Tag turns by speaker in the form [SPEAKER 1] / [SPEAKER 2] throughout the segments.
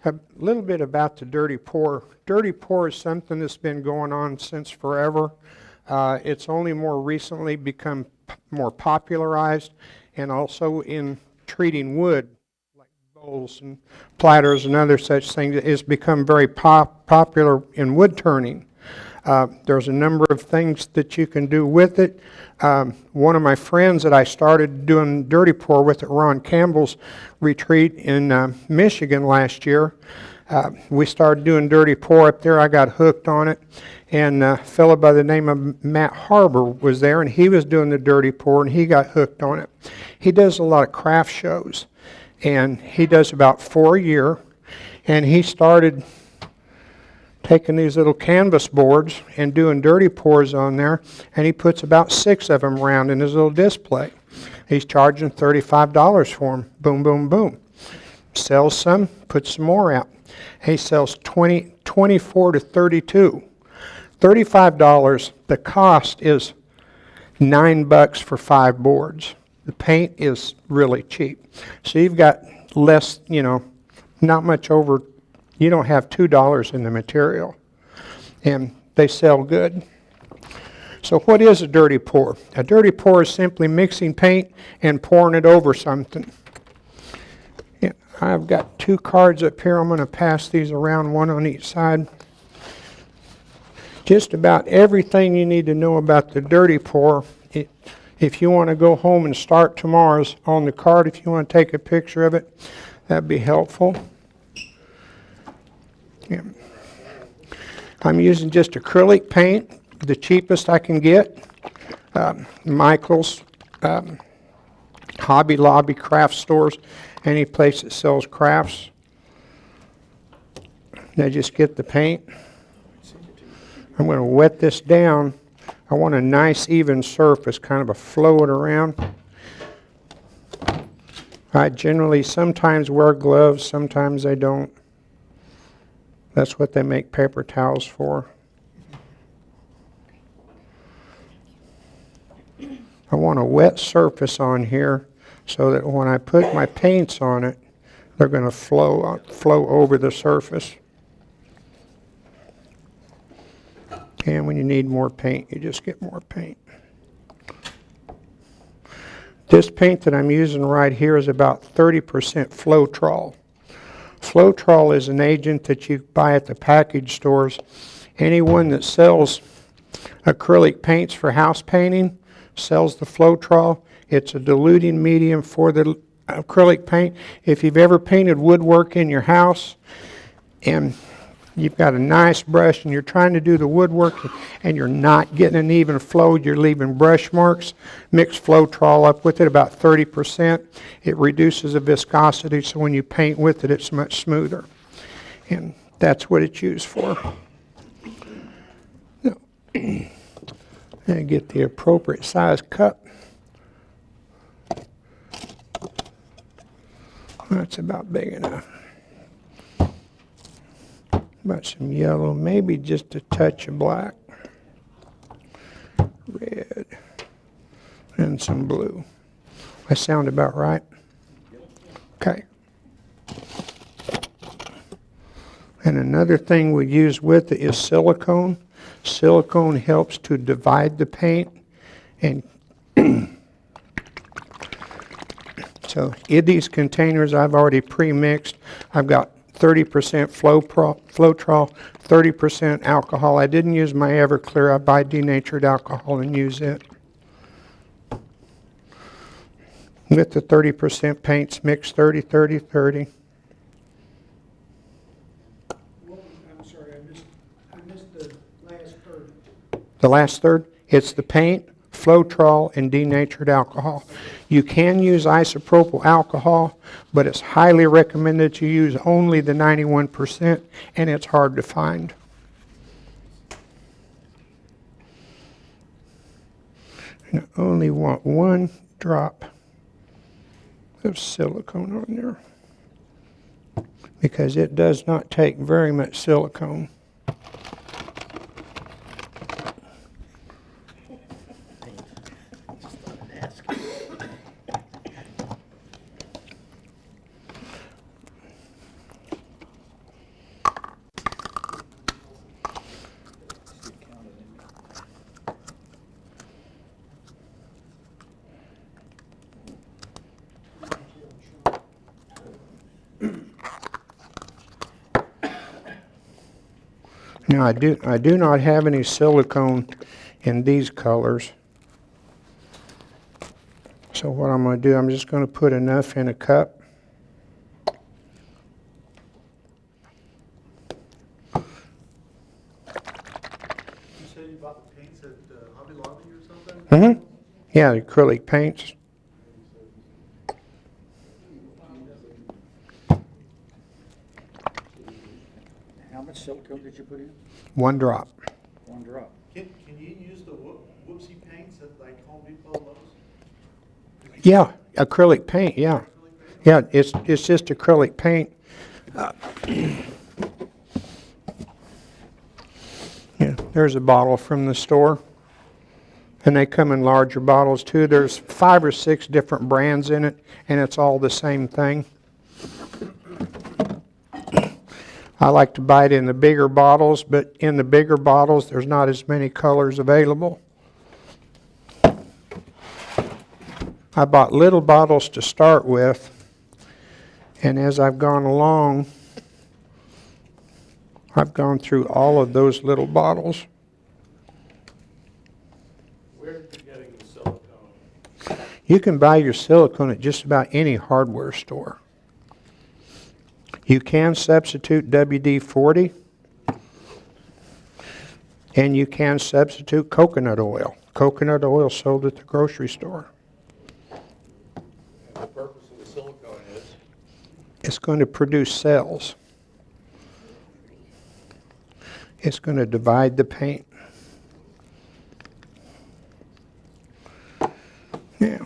[SPEAKER 1] A little bit about the dirty pour. Dirty pour is something that's been going on since forever. It's only more recently become more popularized, and also in treating wood, like bowls and platters and other such things. It's become very popular in wood turning. There's a number of things that you can do with it. One of my friends that I started doing dirty pour with at Ron Campbell's retreat in Michigan last year, we started doing dirty pour up there. I got hooked on it, and a fellow by the name of Matt Harbor was there, and he was doing the dirty pour, and he got hooked on it. He does a lot of craft shows, and he does about 4 a year, and he started taking these little canvas boards and doing dirty pours on there, and he puts about 6 of them around in his little display. He's charging $35 for them. Boom, boom, boom. Sells some, puts some more out. He sells 24 to 32. $35, the cost is $9 for 5 boards. The paint is really cheap. So you've got less, not much over. You don't have $2 in the material, and they sell good. So what is a dirty pour? A dirty pour is simply mixing paint and pouring it over something. Yeah, I've got 2 cards up here. I'm going to pass these around, one on each side. Just about everything you need to know about the dirty pour. If you want to go home and start tomorrow's on the card, if you want to take a picture of it, that'd be helpful. Yeah. I'm using just acrylic paint, the cheapest I can get. Michael's, Hobby Lobby, craft stores, any place that sells crafts. Now just get the paint. I'm going to wet this down. I want a nice even surface, kind of a flow it around. I generally sometimes wear gloves, sometimes I don't. That's what they make paper towels for. I want a wet surface on here so that when I put my paints on it, they're going to flow over the surface. And when you need more paint, you just get more paint. This paint that I'm using right here is about 30% Floetrol. Floetrol is an agent that you buy at the package stores. Anyone that sells acrylic paints for house painting sells the Floetrol. It's a diluting medium for the acrylic paint. If you've ever painted woodwork in your house and you've got a nice brush and you're trying to do the woodwork and you're not getting an even flow, you're leaving brush marks, mix Floetrol up with it, about 30%. It reduces the viscosity, so when you paint with it, it's much smoother. And that's what it's used for. Now, and get the appropriate size cup. That's about big enough. About some yellow, maybe just a touch of black, red, and some blue. That sound about right? Okay. And another thing we use with it is silicone. Silicone helps to divide the paint, and so in these containers I've already pre-mixed. I've got 30% Floetrol, 30% alcohol. I didn't use my Everclear. I buy denatured alcohol and use it. With the 30% paints, mix 30, 30, 30.
[SPEAKER 2] I'm sorry, I missed the last third.
[SPEAKER 1] The last third, it's the paint, Floetrol, and denatured alcohol. You can use isopropyl alcohol, but it's highly recommended to use only the 91%, and it's hard to find. And I only want 1 drop of silicone on there, because it does not take very much silicone. Now I do not have any silicone in these colors. So what I'm going to do, I'm just going to put enough in a cup.
[SPEAKER 3] You said you bought the paints at Hobby Lobby or something?
[SPEAKER 1] Mm-hmm. Yeah, the acrylic paints.
[SPEAKER 4] How much silicone did you put in?
[SPEAKER 1] 1 drop.
[SPEAKER 4] 1 drop.
[SPEAKER 3] Can you use the whoopsie paints at like Home Depot and Lowe's?
[SPEAKER 1] Yeah, acrylic paint, yeah. Yeah, it's just acrylic paint. Yeah, there's a bottle from the store. And they come in larger bottles too. There's 5 or 6 different brands in it, and it's all the same thing. I like to buy it in the bigger bottles, but in the bigger bottles, there's not as many colors available. I bought little bottles to start with, and as I've gone along, I've gone through all of those little bottles.
[SPEAKER 3] Where are you getting the silicone?
[SPEAKER 1] You can buy your silicone at just about any hardware store. You can substitute WD-40, and you can substitute coconut oil. Coconut oil sold at the grocery store.
[SPEAKER 3] And the purpose of the silicone is?
[SPEAKER 1] It's going to produce cells. It's going to divide the paint. Now,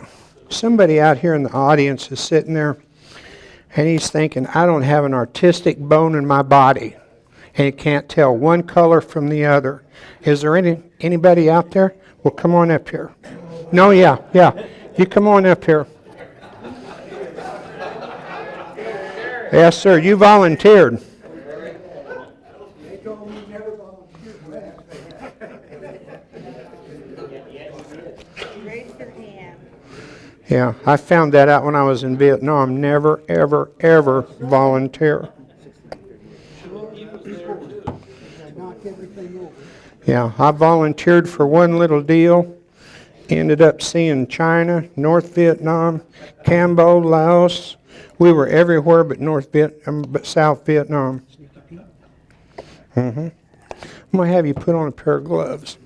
[SPEAKER 1] somebody out here in the audience is sitting there and he's thinking, I don't have an artistic bone in my body and he can't tell one color from the other. Is there anybody out there? Well, come on up here. No, yeah. You come on up here. Yes, sir, you volunteered.
[SPEAKER 2] They told me never volunteered for that.
[SPEAKER 5] Raise your hand.
[SPEAKER 1] Yeah, I found that out when I was in Vietnam. Never, ever, ever volunteer.
[SPEAKER 2] Knock everything over.
[SPEAKER 1] Yeah, I volunteered for one little deal. Ended up seeing China, North Vietnam, Campbell, Laos. We were everywhere but South Vietnam. I'm gonna have you put on a pair of gloves.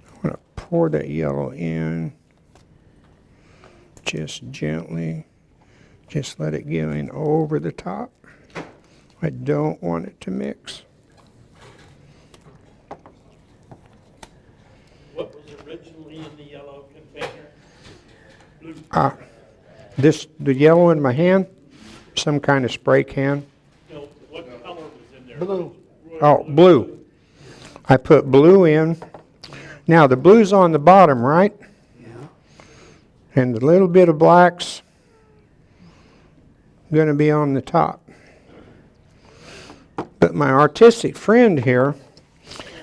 [SPEAKER 1] I'm gonna pour that yellow in, just gently. Just let it get in over the top. I don't want it to mix.
[SPEAKER 6] What was originally in the yellow container?
[SPEAKER 1] The yellow in my hand, some kind of spray can.
[SPEAKER 6] No, what color was in there?
[SPEAKER 2] Blue.
[SPEAKER 1] Oh, blue. I put blue in. Now the blue's on the bottom, right?
[SPEAKER 2] Yeah.
[SPEAKER 1] And the little bit of black's going to be on the top. But my artistic friend here,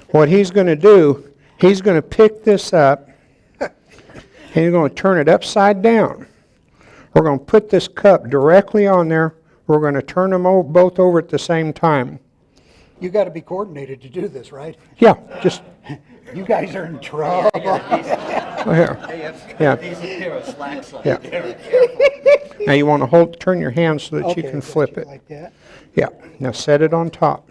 [SPEAKER 1] what he's going to do, he's going to pick this up and he's going to turn it upside down. We're going to put this cup directly on there. We're going to turn them both over at the same time.
[SPEAKER 2] You got to be coordinated to do this, right?
[SPEAKER 1] Yeah, just
[SPEAKER 2] You guys are in trouble.
[SPEAKER 1] here. Yeah. Yeah. Now you want to turn your hand so that you
[SPEAKER 2] Okay,
[SPEAKER 1] can flip
[SPEAKER 2] gotcha,
[SPEAKER 1] it.
[SPEAKER 2] like that.
[SPEAKER 1] Yeah. Now set it on top,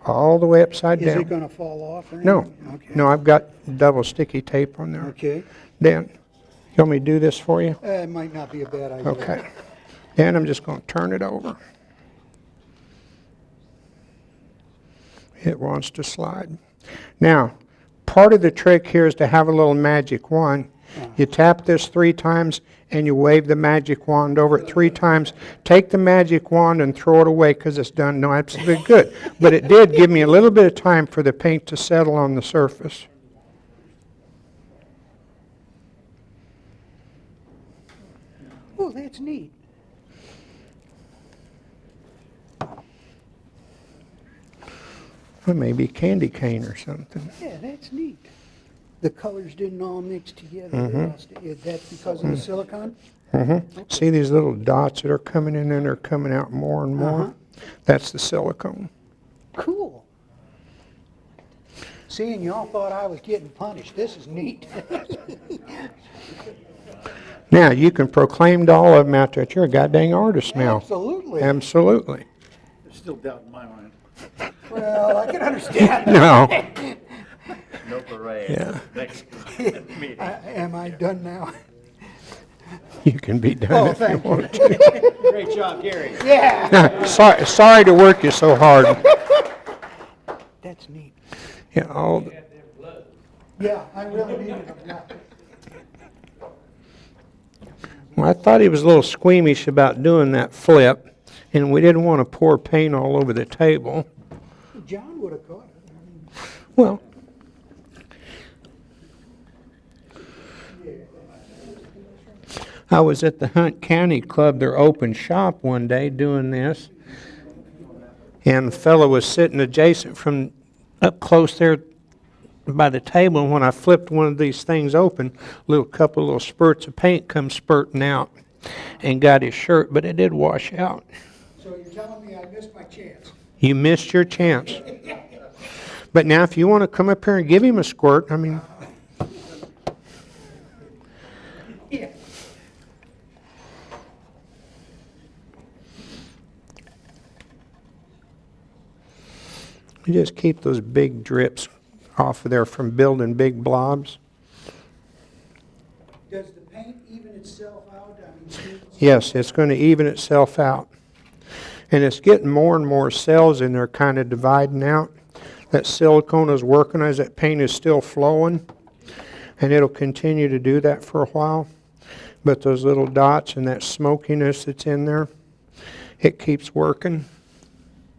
[SPEAKER 1] all the way upside
[SPEAKER 2] Is it
[SPEAKER 1] down.
[SPEAKER 2] going to fall off or
[SPEAKER 1] No,
[SPEAKER 2] anything? Okay.
[SPEAKER 1] no, I've got double sticky tape on there.
[SPEAKER 2] Okay.
[SPEAKER 1] Dan, you want me to do this for you?
[SPEAKER 2] It might not be a bad idea.
[SPEAKER 1] Okay. Then I'm just going to turn it over. It wants to slide. Now, part of the trick here is to have a little magic wand. You tap this 3 times and you wave the magic wand over it 3 times. Take the magic wand and throw it away because it's done. No, absolutely good. But it did give me a little bit of time for the paint to settle on the surface.
[SPEAKER 2] Oh, that's neat.
[SPEAKER 1] Or maybe candy cane or something.
[SPEAKER 2] Yeah, that's neat. the colors didn't all mix together. They lost it. Is that because of the silicone?
[SPEAKER 1] See these little dots that are coming in and they're coming out more and more? That's the silicone.
[SPEAKER 2] Cool. See, and y'all thought I was getting punished. This is neat.
[SPEAKER 1] Now, you can proclaim to all of them out there that you're a goddamn artist now.
[SPEAKER 2] Absolutely.
[SPEAKER 1] Absolutely.
[SPEAKER 4] There's still doubt in my mind.
[SPEAKER 2] Well, I can understand that.
[SPEAKER 1] No.
[SPEAKER 3] No parade.
[SPEAKER 1] Yeah.
[SPEAKER 3] Next meeting.
[SPEAKER 2] Am I done now?
[SPEAKER 1] You can be done
[SPEAKER 2] Oh,
[SPEAKER 1] if you
[SPEAKER 2] thank you.
[SPEAKER 1] want to.
[SPEAKER 4] Great job, Gary.
[SPEAKER 2] Yeah.
[SPEAKER 1] Sorry to work you so hard.
[SPEAKER 2] That's neat.
[SPEAKER 1] Yeah, all the,
[SPEAKER 2] Yeah, I really needed them.
[SPEAKER 1] well, I thought he was a little squeamish about doing that flip, and we didn't want to pour paint all over the table.
[SPEAKER 2] John would have caught it.
[SPEAKER 1] Well, I was at the Hunt County Club, their open shop one day doing this, and a fellow was sitting adjacent from up close there by the table, and when I flipped one of these things open, couple little spurts of paint come spurting out and got his shirt, but it did wash out.
[SPEAKER 2] So you're telling me I missed my chance?
[SPEAKER 1] You missed your chance. But now if you want to come up here and give him a squirt, I mean,
[SPEAKER 2] Yeah.
[SPEAKER 1] you just keep those big drips off of there from building big blobs.
[SPEAKER 2] Does the paint even itself out? I mean,
[SPEAKER 1] Yes, it's going to even itself out. And it's getting more and more cells in there kind of dividing out. That silicone is working as that paint is still flowing. And it'll continue to do that for a while. But those little dots and that smokiness that's in there, it keeps working.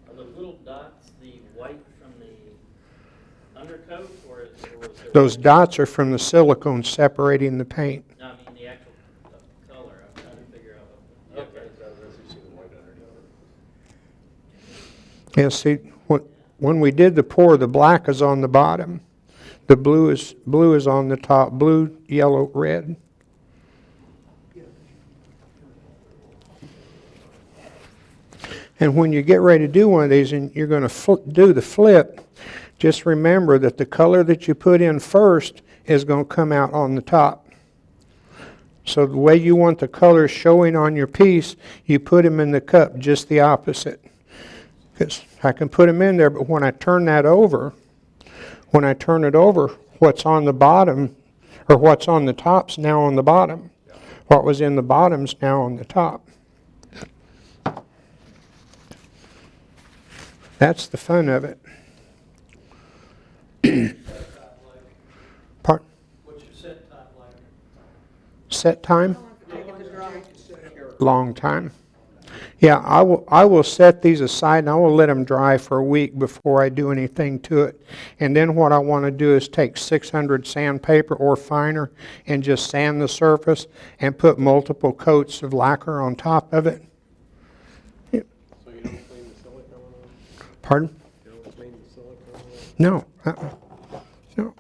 [SPEAKER 6] Are the little dots the white from the undercoat, or is there?
[SPEAKER 1] Those dots are from the silicone separating the paint.
[SPEAKER 6] No, I mean the actual color. I'm trying to figure out. Okay.
[SPEAKER 1] Yeah, see, when we did the pour, the black is on the bottom. The blue is on the top. Blue, yellow, red. And when you get ready to do one of these and you're going to do the flip, just remember that the color that you put in first is going to come out on the top. So the way you want the colors showing on your piece, you put them in the cup just the opposite. Because I can put them in there, but when I turn it over, what's on the bottom, or what's on the top's now on the bottom. What was in the bottom's now on the top. That's the fun of it. Part
[SPEAKER 6] What's your set time like?
[SPEAKER 1] set time? Long time. Yeah, I will set these aside and I will let them dry for a week before I do anything to it. And then what I want to do is take 600 sandpaper or finer and just sand the surface and put multiple coats of lacquer on top of it.
[SPEAKER 5] So you don't clean the silicone off?
[SPEAKER 1] Pardon?
[SPEAKER 5] You don't clean the silicone off?
[SPEAKER 1] No. No.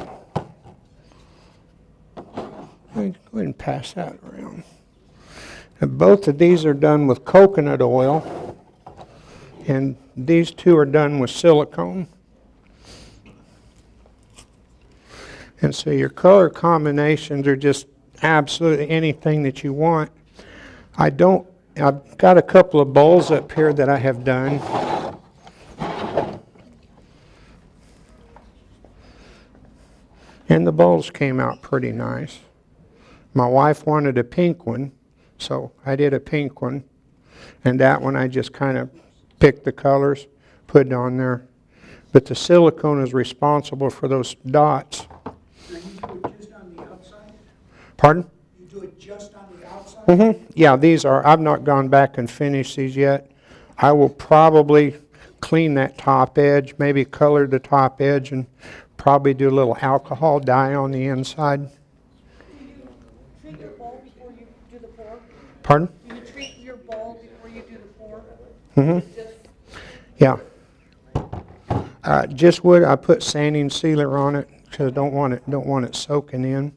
[SPEAKER 1] Go ahead and pass that around. And both of these are done with coconut oil, and these two are done with silicone. And so your color combinations are just absolutely anything that you want. I've got a couple of bowls up here that I have done. And the bowls came out pretty nice. My wife wanted a pink one, so I did a pink one. And that one I just kind of picked the colors, put it on there. But the silicone is responsible for those dots.
[SPEAKER 2] Now you do it just on the outside?
[SPEAKER 1] Pardon?
[SPEAKER 2] You do it just on the outside?
[SPEAKER 1] Mm-hmm. Yeah, these are, I've not gone back and finished these yet. I will probably clean that top edge, maybe color the top edge, and probably do a little alcohol dye on the inside.
[SPEAKER 7] Do you treat your bowl before you do the pour?
[SPEAKER 1] Pardon?
[SPEAKER 7] Do you treat your bowl before you do the pour?
[SPEAKER 1] Mm-hmm.
[SPEAKER 7] Just,
[SPEAKER 1] Yeah. Just wood, I put sanding sealer on it because I don't want it soaking in.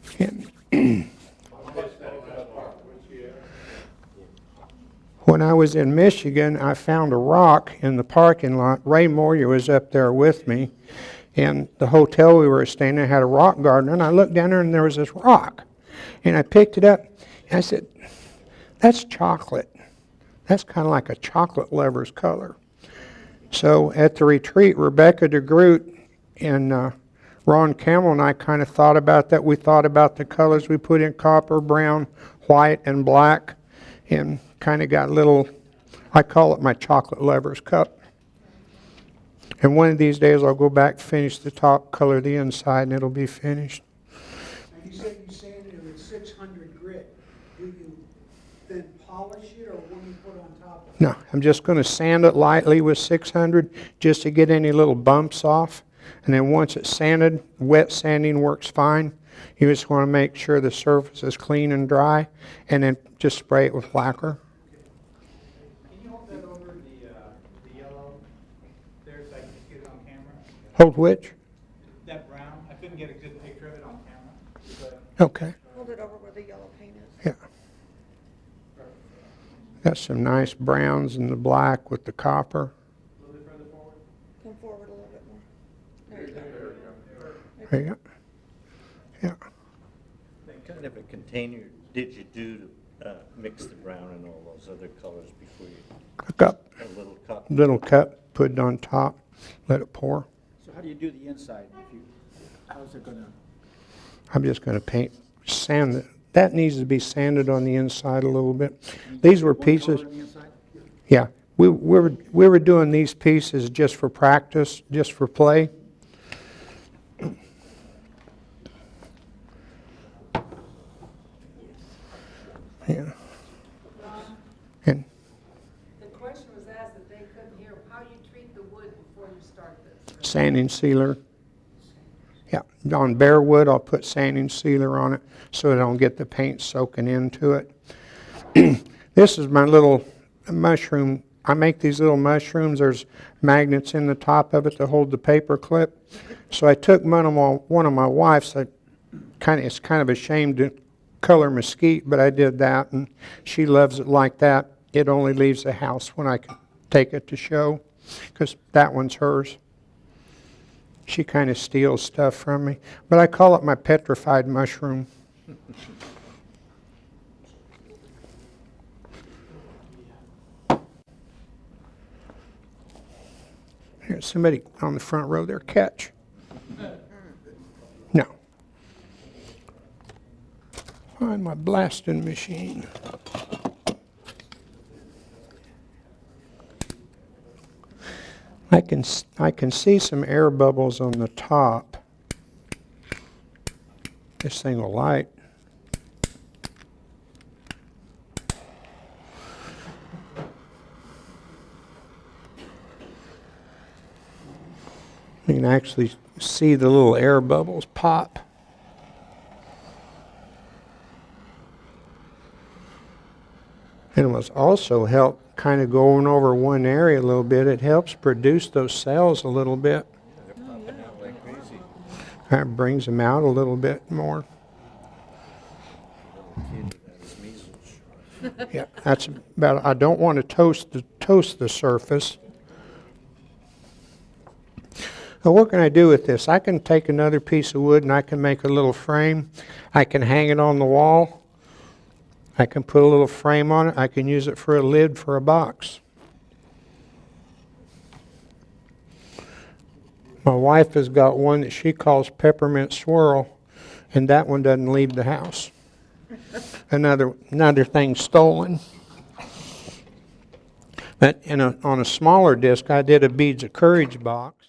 [SPEAKER 7] Okay.
[SPEAKER 1] And when I was in Michigan, I found a rock in the parking lot. Ray Moyer was up there with me, and the hotel we were staying in had a rock garden, and I looked down there and there was this rock. And I picked it up, and I said, that's chocolate. That's kind of like a chocolate lover's color. So at the retreat, Rebecca DeGrot and Ron Campbell and I kind of thought about that. We thought about the colors we put in: copper, brown, white, and black, and kind of got little, I call it my chocolate lover's cup. And one of these days I'll go back, finish the top, color the inside, and it'll be finished.
[SPEAKER 2] Now, you said you sanded it with 600 grit. Do you then polish it, or what do you put on top of it?
[SPEAKER 1] No, I'm just going to sand it lightly with 600 just to get any little bumps off. And then once it's sanded, wet sanding works fine. You just want to make sure the surface is clean and dry, and then just spray it with lacquer.
[SPEAKER 4] Can you hold that over the yellow there so I can just get it on camera?
[SPEAKER 1] Hold which?
[SPEAKER 4] That brown, I couldn't get a good picture of it on camera.
[SPEAKER 1] Okay.
[SPEAKER 7] Hold it over where the yellow paint is.
[SPEAKER 1] Yeah. Got some nice browns in the black with the copper.
[SPEAKER 4] A little bit further forward.
[SPEAKER 7] Come forward a little bit more. There you go.
[SPEAKER 1] There you go. Yeah.
[SPEAKER 8] What kind of a container did you do to mix the brown and all those other colors before you,
[SPEAKER 1] A cup,
[SPEAKER 8] a little cup?
[SPEAKER 1] little cup, put it on top, let it pour.
[SPEAKER 4] So how do you do the inside? How's it gonna?
[SPEAKER 1] I'm just going to sand it. That needs to be sanded on the inside a little bit. These were pieces. Yeah, we were doing these pieces just for practice, just for play. Yeah. And
[SPEAKER 9] The question was asked that they couldn't hear how you treat the wood before you start this.
[SPEAKER 1] sanding sealer. Yeah, on bare wood, I'll put sanding sealer on it so I don't get the paint soaking into it. This is my little mushroom. I make these little mushrooms. There's magnets in the top of it to hold the paper clip. So I took one of my wife's. It's kind of a shame to color mesquite, but I did that, and she loves it like that. It only leaves the house when I can take it to show, because that one's hers. She kind of steals stuff from me, but I call it my petrified mushroom. Here's somebody on the front row there. Catch. No. Find my blasting machine. I can see some air bubbles on the top. This thing will light. You can actually see the little air bubbles pop. And it must also help kind of going over one area a little bit. It helps produce those cells a little bit.
[SPEAKER 8] They're popping out like crazy.
[SPEAKER 1] That brings them out a little bit more.
[SPEAKER 8] Little kid that has measles.
[SPEAKER 1] Yeah, that's about. I don't want to toast the surface. Now, what can I do with this? I can take another piece of wood and I can make a little frame. I can hang it on the wall. I can put a little frame on it. I can use it for a lid for a box. My wife has got one that she calls peppermint swirl, and that one doesn't leave the house. Another thing stolen. But on a smaller disc, I did a Beads of Courage box.